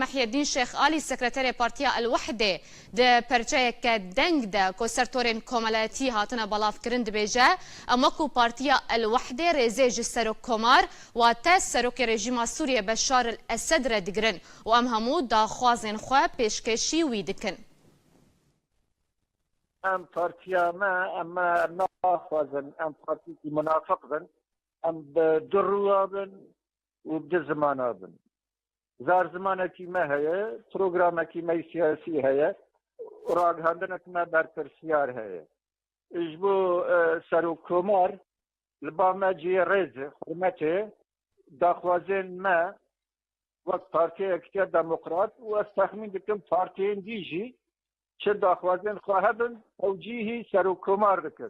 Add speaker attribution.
Speaker 1: محي الدين شيخ آلي سكرتير بارتيا الوحدة ده برچايك دنگ ده كو سرطورين كومالاتي هاتنا بلاف كرند بيجا اماكو بارتيا الوحدة ريزيج سرو كومار واتاس سروك رجيم سوريا بشار الأسد ردقرن وام همود دا خوازن خواه پیشکشی ویدکن.
Speaker 2: ام بارتيا ما اما ناخذن ام بارتي منافقن ام بدروابن وبدزمانابن زار زمانك ما هي برنامجك ما سياسي هي راق هندنك ما برترسيار هي اجبو سرو كومار لباما جي ريز حرمته داخوازن ما وقت بارتي اكتير ديمقراط واستخمن بكم بارتين ديجي چه داخوازن خواهبن توجیهی سر و کمار بکن